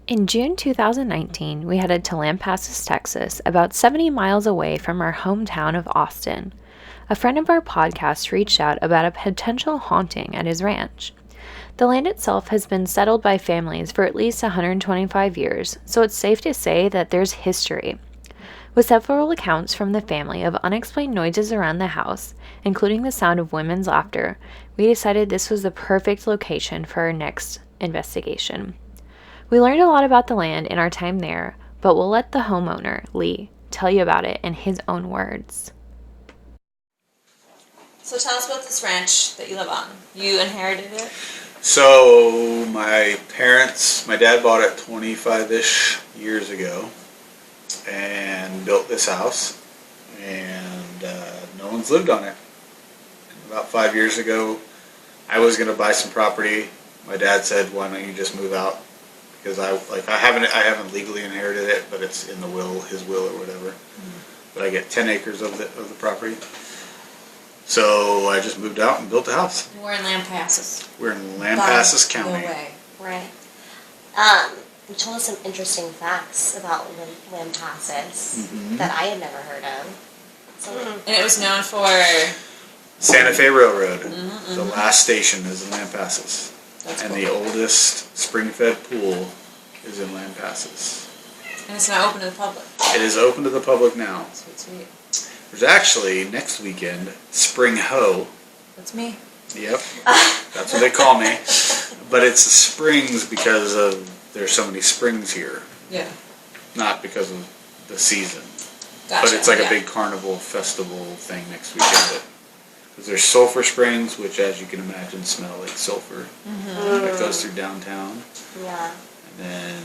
In June 2019, we headed to Lampasas, Texas, about 70 miles away from our hometown of Austin. A friend of our podcast reached out about a potential haunting at his ranch. The land itself has been settled by families for at least 125 years, so it's safe to say that there's history. With several accounts from the family of unexplained noises around the house, including the sound of women's laughter, we decided this was the perfect location for our next investigation. We learned a lot about the land in our time there, but we'll let the homeowner, Lee, tell you about it in his own words. So tell us about this ranch that you live on. You inherited it? So my dad bought it 25-ish years ago and built this house, and no one's lived on it. And about 5 years ago, I was going to buy some property. My dad said, "Why don't you just move out?" Because I haven't legally inherited it, but it's in the will, his will or whatever. Mm-hmm. But I get 10 acres of the property. So I just moved out and built a house. And we're in Lampasas. We're in Lampasas County. No way. Right. You told us some interesting facts about Lampasas that I had never heard of. So, And it was known for... Santa Fe Railroad. The last station is in Lampasas. That's and cool. the oldest spring-fed pool is in Lampasas. And it's now open to the public. It is open to the public now. Sweet, sweet. There's actually, next weekend, Spring Ho. That's me. Yep, that's what they call me. But it's the springs because there's so many springs here. Yeah. Not because of the season. Gotcha. But it's like a big carnival festival thing next weekend. Because there's Sulphur Springs, which, as you can imagine, smell like sulfur. That goes through downtown. yeah. And then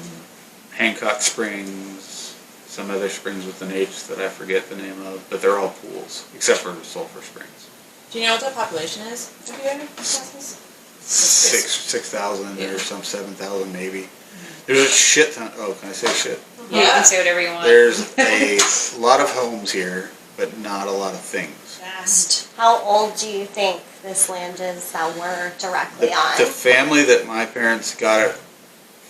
Hancock Springs, some other springs with an H that I forget the name of, but they're all pools, except for Sulphur Springs. Do you know what the population is of here in Lampasas? 6,000 or some 7,000 maybe. There's a shit ton. Oh, can I say shit? Yeah, you can say whatever you want. There's a lot of homes here, but not a lot of things. Fast. How old do you think this land is that we're directly on? The family that my parents got it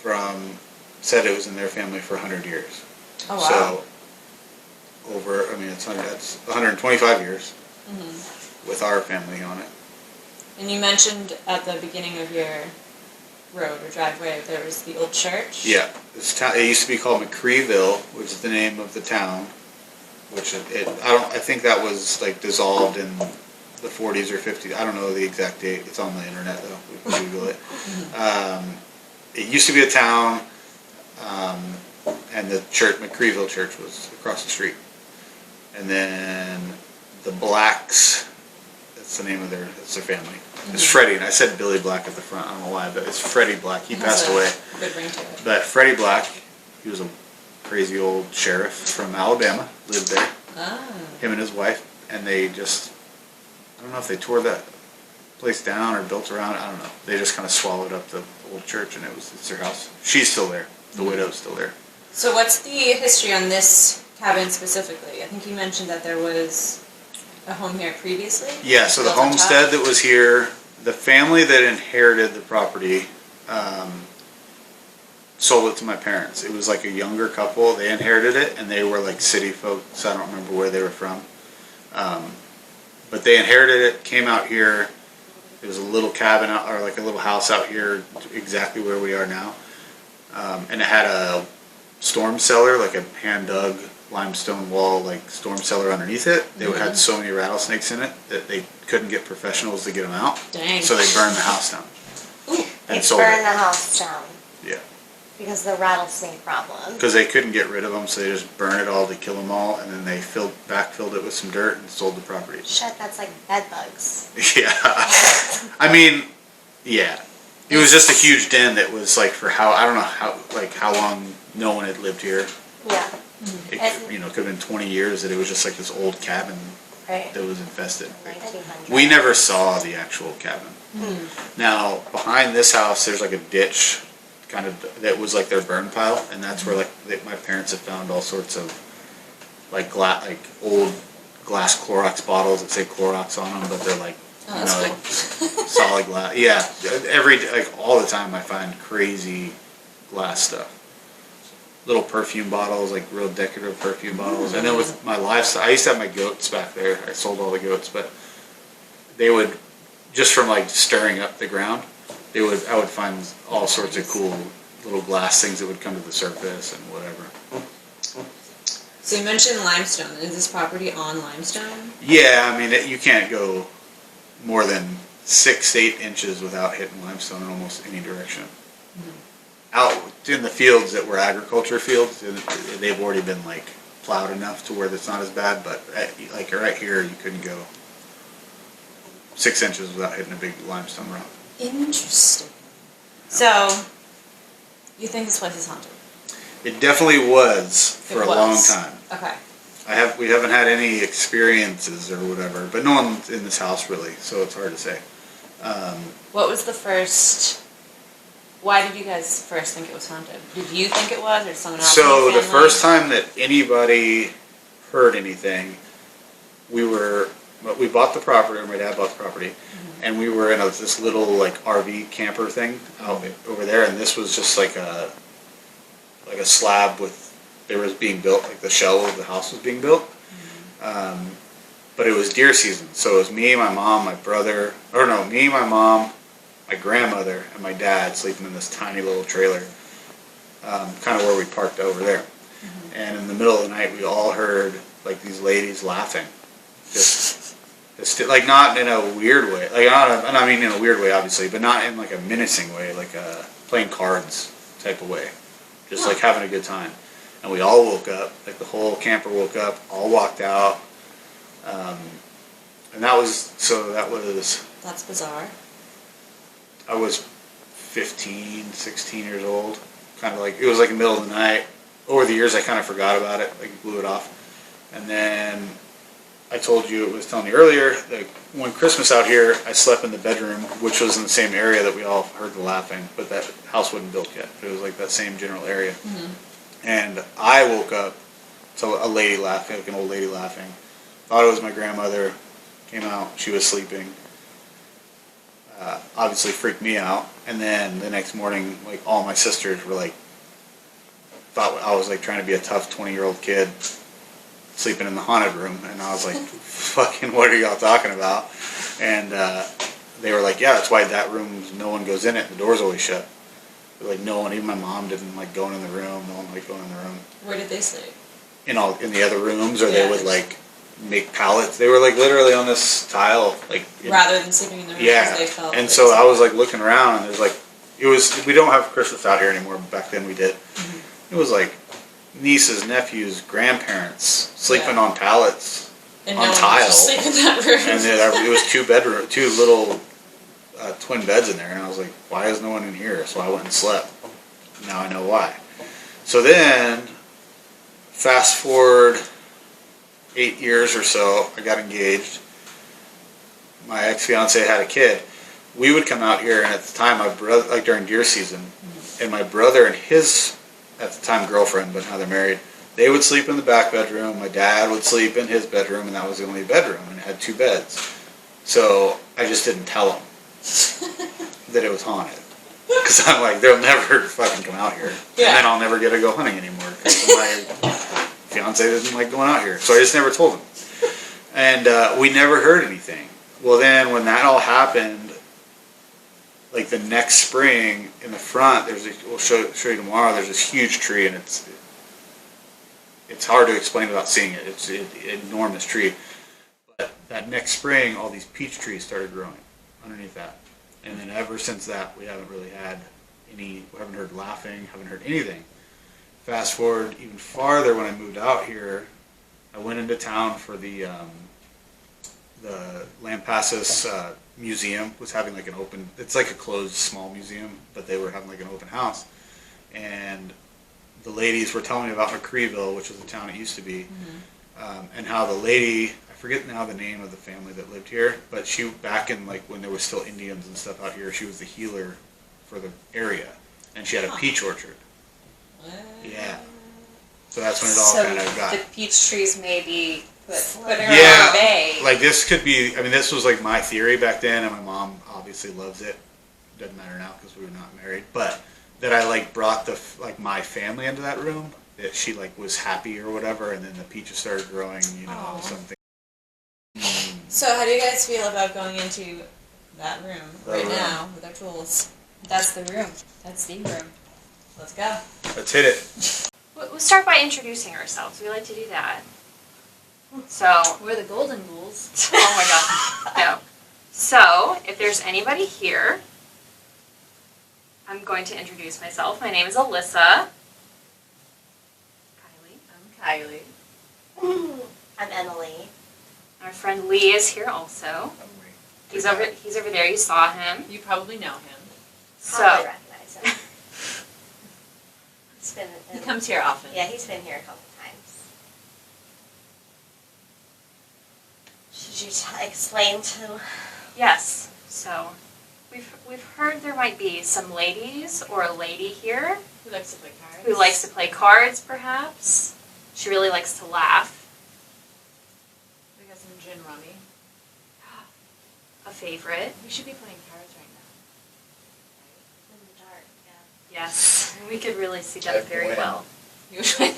from said it was in their family for 100 years. Oh, wow. So, it's 125 years with our family on it. And you mentioned at the beginning of your road or driveway there was the old church? Yeah. It used to be called McCreeville, which is the name of the town. Which I think that was like dissolved in the 40s or 50s. I don't know the exact date. It's on the internet though. We can Google it. It used to be a town, and the church, McCreeville Church, was across the street. And then the Blacks, that's the name of their family. It's Freddie, and I said Billy Black at the front. I don't know why, but it's Freddie Black. He passed away. Good ring to it. But Freddie Black, he was a crazy old sheriff from Alabama, lived there. Him and his wife, and they just, I don't know if they tore that place down or built around it, I don't know. They just kind of swallowed up the old church, and it's their house. She's still there. The widow's still there. So what's the history on this cabin specifically? I think you mentioned that there was a home here previously? Yeah, so the Built on top? homestead that was here, the family that inherited the property sold it to my parents. It was like a younger couple. They inherited it, and they were like city folks. I don't remember where they were from. But they inherited it, came out here. There was a little cabin or like a little house out here exactly where we are now. And it had a storm cellar, like a hand-dug limestone wall, like storm cellar underneath it. They had so many rattlesnakes in it that they couldn't get professionals to get them out. Dang. So they burned the house down. They sold burned it. the house down Yeah. because of the rattlesnake problem. Because they couldn't get rid of them, so they just burned it all to kill them all, and then they backfilled it with some dirt and sold the property. Shit, that's like bed bugs. Yeah. I mean, yeah. It was just a huge den that was like I don't know how long no one had lived here. Yeah. It could have been 20 years that it was just like this old cabin Right. that was infested. 1900. We never saw the actual cabin. Now, behind this house, there's like a ditch kind of that was like their burn pile, and that's where my parents have found all sorts of like old glass Clorox bottles that say Clorox on them, but they're like solid glass. Yeah, all the time I find crazy glass stuff. little perfume bottles, like real decorative perfume bottles. And then with my livestock, I used to have my goats back there. I sold all the goats, but they would, just from like stirring up the ground, I would find all sorts of cool little glass things that would come to the surface and whatever. So you mentioned limestone. Is this property on limestone? Yeah, I mean, you can't go more than 6 to 8 inches without hitting limestone in almost any direction. Out in the fields that were agriculture fields, they've already been like plowed enough to where it's not as bad, but like right here, you couldn't go 6 inches without hitting a big limestone rock. Interesting. So, you think this place is haunted? It definitely was for a long time. Okay. We haven't had any experiences or whatever, but no one's in this house really, so it's hard to say. What was the first? Why did you guys first think it was haunted? Did you think it was, or someone else? So in your the family? first time that anybody heard anything, we bought the property, or my dad bought the property, and we were in this little like RV camper thing out over there, and this was just like a slab it was being built, like the shell of the house was being built. But it was deer season, so it was me, my mom, my mom, my grandmother, and my dad sleeping in this tiny little trailer, kind of where we parked over there. And in the middle of the night, we all heard like these ladies laughing, just like not in a weird way, like I mean in a weird way, obviously, but not in like a menacing way, like a playing cards type of way, just like having a good time. And we all woke up, like the whole camper woke up, all walked out, and that was. That's bizarre. I was 15, 16 years old, kind of like, it was like the middle of the night. Over the years I kind of forgot about it, like blew it off. And then I was telling you earlier, that one Christmas out here, I slept in the bedroom, which was in the same area that we all heard the laughing, but that house wasn't built yet. It was like that same general area. And I woke up to a lady laughing, like an old lady laughing. Thought it was my grandmother, came out, she was sleeping. Obviously freaked me out. And then the next morning, like all my sisters were like, thought I was like trying to be a tough 20-year-old kid sleeping in the haunted room. And I was like, fucking what are y'all talking about? And they were like, yeah, that's why that room, no one goes in it, the door's always shut. Like no one, even my mom didn't like going in the room, no one liked going in the room. Where did they sleep? In the other rooms, or they would like make pallets. They were like literally on this tile, like rather than sleeping in the room. Yeah, They felt and so I was like looking around, and there's like we don't have Christmas out here anymore. But back then we did. It was like nieces, nephews, grandparents sleeping on pallets and on no tile, one would just sleep in that room. and then it was two little twin beds in there, and I was like, why is no one in here? So I went and slept. Now I know why. So then, fast forward 8 years or so, I got engaged. My ex-fiance had a kid. We would come out here, and at the time, my brother, like during deer season, and my brother and his, at the time, girlfriend, but now they're married, they would sleep in the back bedroom. My dad would sleep in his bedroom, and that was the only bedroom, and it had 2 beds. So I just didn't tell them that it was haunted. Because I'm like, they'll never fucking come out here. Yeah. And then I'll never get to go hunting anymore. Because my fiance doesn't like going out here. So I just never told them. And we never heard anything. Well, then when that all happened, like the next spring in the front, we'll show you tomorrow, there's this huge tree, and it's hard to explain without seeing it. It's an enormous tree. But that next spring, all these peach trees started growing underneath that. And then ever since that, we haven't really had we haven't heard laughing, haven't heard anything. Fast forward even farther, when I moved out here, I went into town for the Lampasas museum was having like an open, it's like a closed small museum, but they were having like an open house. And the ladies were telling me about McCreeville, which was the town it used to be, and how the lady, I forget now the name of the family that lived here, but she, back in like when there was still Indians and stuff out here, she was the healer for the area, and she had a peach orchard. What? Yeah. So that's when it all kind of got. The peach trees maybe put her Yeah, on bay. like this could be. I mean, this was like my theory back then, and my mom obviously loves it. Doesn't matter now because we were not married, but that I like brought my family into that room that she like was happy or whatever, and then the peaches started growing, Aw. something. So how do you guys feel about going into that room right now with our tools? That's the room. That's the room. Let's go. Let's hit it. We'll start by introducing ourselves. We like to do that. So, We're the golden ghouls. oh my god, no. So, if there's anybody here, I'm going to introduce myself. My name is Alyssa. Kylie. I'm Kylie. I'm Emily. Our friend Lee is here also. He's over there. You saw him. You probably know him. Probably So, recognize him. He's been He comes here often. Yeah, he's been here a couple times. Should you explain to? yes. So, we've heard there might be some ladies or a lady here Who likes to play cards? who likes to play cards, perhaps. She really likes to laugh. We got some gin rummy. A favorite. We should be playing cards right now. In the dark, yeah. Yes, we could really see that very win. well. Usually.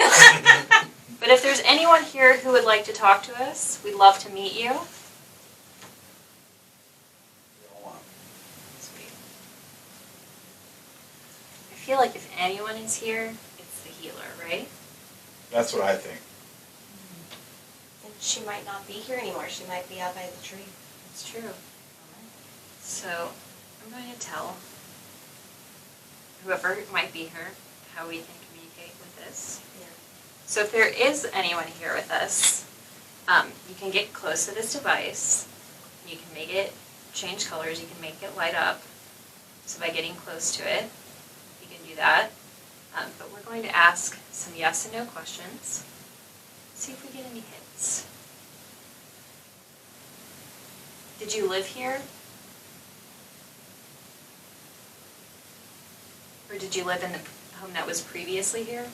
But if there's anyone here who would like to talk to us, we'd love to meet you. Sweet. I feel like if anyone is here, it's the healer, right? That's what I think. And she might not be here anymore. She might be out by the tree. It's true. So, I'm going to tell whoever might be here how we can communicate with this. Yeah. So if there is anyone here with us, you can get close to this device. You can make it change colors. You can make it light up. So by getting close to it, you can do that. But we're going to ask some yes and no questions. See if we get any hits. Did you live here? Or did you live in the home that was previously here?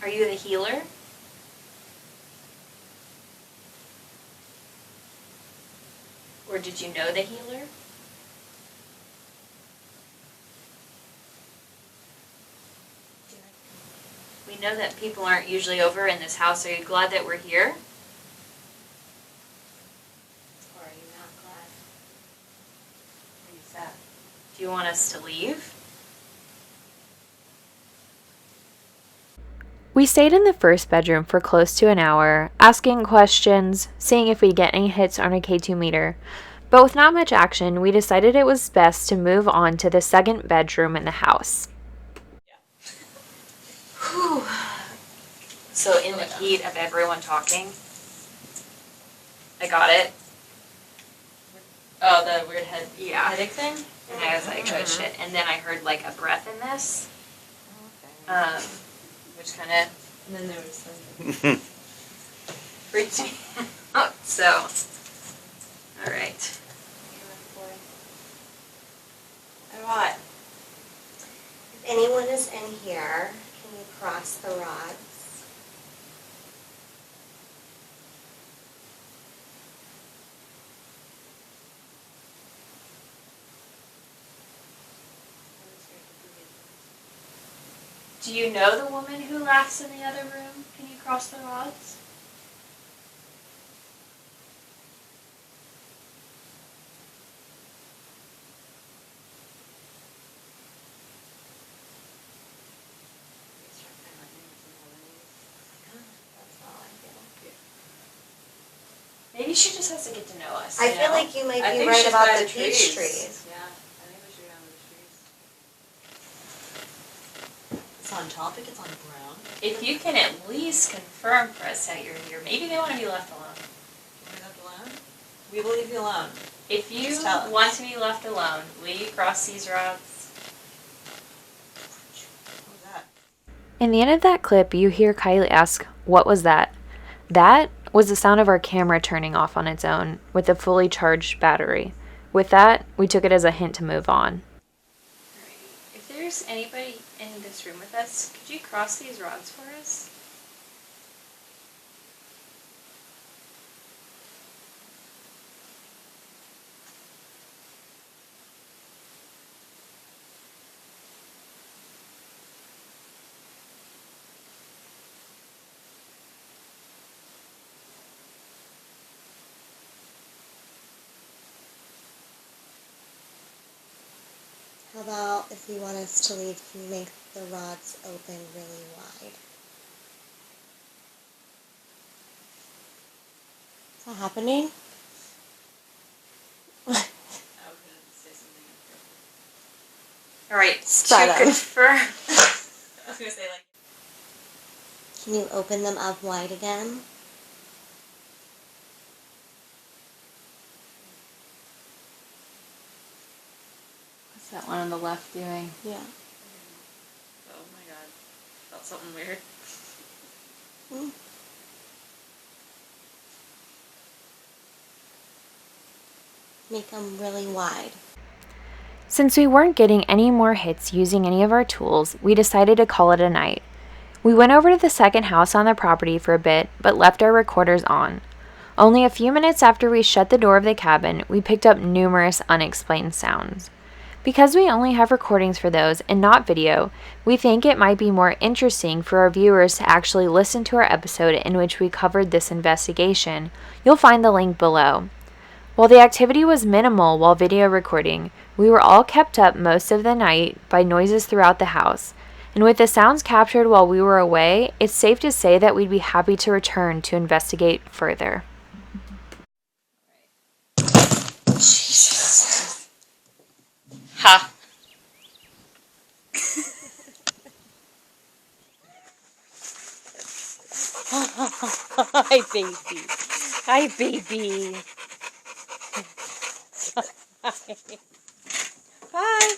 Are you the healer? Or did you know the healer? We know that people aren't usually over in this house. Are you glad that we're here? Or are you not glad? Are you sad? Do you want us to leave? We stayed in the first bedroom for close to an hour, asking questions, seeing if we'd get any hits on our K2 meter. But with not much action, we decided it was best to move on to the second bedroom in the house. Whew. So in the heat of everyone talking, I got it. Oh, the weird headache thing? And I was like, oh shit. And then I heard like a breath in this, Okay. which kind of And then there was the... freaked me out. So, all right. And what? If anyone is in here, can you cross the rods? Do you know the woman who laughs in the other room? Can you cross the rods? That's all I feel. Maybe she just has to get to know us. I you feel know? like you might I be think right she's about by the the peach trees. trees. Yeah, I think we should go down to the trees. It's on topic, it's on ground. If you can at least confirm for us that you're here, maybe they want to be left alone. Can we be left alone? We will leave you alone. If you Just tell us. want to be left alone, will you cross these rods? What was that? In the end of that clip, you hear Kylie ask, "What was that?" That was the sound of our camera turning off on its own with a fully charged battery. With that, we took it as a hint to move on. Alright. If there's anybody in this room with us, could you cross these rods for us? How about if you want us to leave, can you make the rods open really wide? Is that happening? Alright, Spread to 'em. confirm. I was gonna say like. Can you open them up wide again? What's that one on the left doing? Yeah. Oh my god. Felt something weird. Mm. Make them really wide. Since we weren't getting any more hits using any of our tools, we decided to call it a night. We went over to the second house on the property for a bit, but left our recorders on. Only a few minutes after we shut the door of the cabin, we picked up numerous unexplained sounds. Because we only have recordings for those and not video, we think it might be more interesting for our viewers to actually listen to our episode in which we covered this investigation. You'll find the link below. While the activity was minimal while video recording, we were all kept up most of the night by noises throughout the house. And with the sounds captured while we were away, it's safe to say that we'd be happy to return to investigate further. Jesus. Ha. Hi, baby. Hi, baby. Hi.